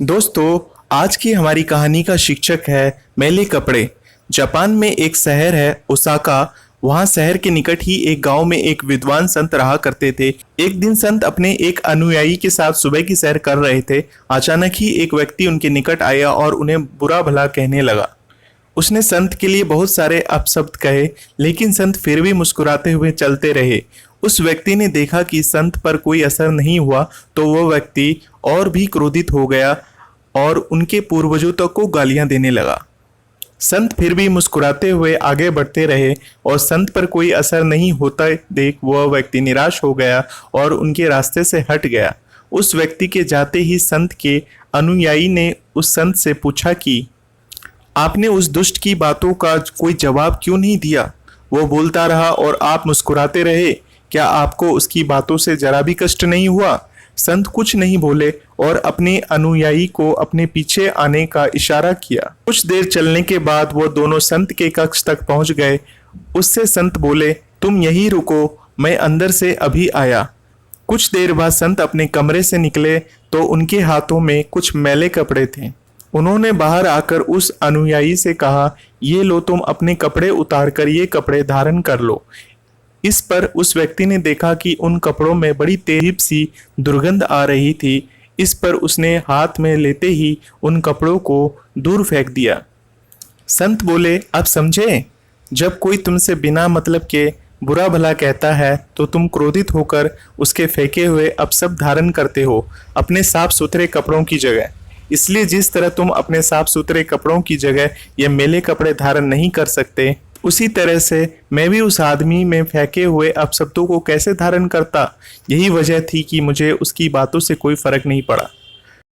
दोस्तों, आज की हमारी कहानी का शीर्षक है मैले कपड़े। जापान में एक शहर है ओसाका। वहाँ शहर के निकट ही एक गांव में एक विद्वान संत रहा करते थे। एक दिन संत अपने एक अनुयायी के साथ सुबह की सैर कर रहे थे। अचानक ही एक व्यक्ति उनके निकट आया और उन्हें बुरा भला कहने लगा। उसने संत के लिए बहुत सारे अपशब्द कहे, लेकिन संत फिर भी मुस्कुराते हुए चलते रहे। उस व्यक्ति ने देखा कि संत पर कोई असर नहीं हुआ, तो वह व्यक्ति और भी क्रोधित हो गया और उनके पूर्वजों तक को गालियां देने लगा। संत फिर भी मुस्कुराते हुए आगे बढ़ते रहे और संत पर कोई असर नहीं होता देख वह व्यक्ति निराश हो गया और उनके रास्ते से हट गया। उस व्यक्ति के जाते ही संत के अनुयायी ने उस संत से पूछा कि आपने उस दुष्ट की बातों का कोई जवाब क्यों नहीं दिया? वो बोलता रहा और आप मुस्कुराते रहे। क्या आपको उसकी बातों से जरा भी कष्ट नहीं हुआ? संत कुछ नहीं बोले और अपने अनुयायी को अपने पीछे आने का इशारा किया। कुछ देर चलने के बाद वो दोनों संत के कक्ष तक पहुंच गए। उससे संत बोले, तुम यहीं रुको, मैं अंदर से अभी आया। कुछ देर बाद संत अपने कमरे से निकले तो उनके हाथों में कुछ मैले कपड़े थे। उन्होंने बाहर आकर उस अनुयायी से कहा, ये लो, तुम अपने कपड़े उतार कर ये कपड़े धारण कर लो। इस पर उस व्यक्ति ने देखा कि उन कपड़ों में बड़ी तेज सी दुर्गंध आ रही थी। इस पर उसने हाथ में लेते ही उन कपड़ों को दूर फेंक दिया। संत बोले, अब समझे? जब कोई तुमसे बिना मतलब के बुरा भला कहता है तो तुम क्रोधित होकर उसके फेंके हुए अपशब्द धारण करते हो अपने साफ सुथरे कपड़ों की जगह। इसलिए जिस तरह तुम अपने साफ सुथरे कपड़ों की जगह ये मैले कपड़े धारण नहीं कर सकते, उसी तरह से मैं भी उस आदमी में फेंके हुए अपशब्दों को कैसे धारण करता। यही वजह थी कि मुझे उसकी बातों से कोई फर्क नहीं पड़ा।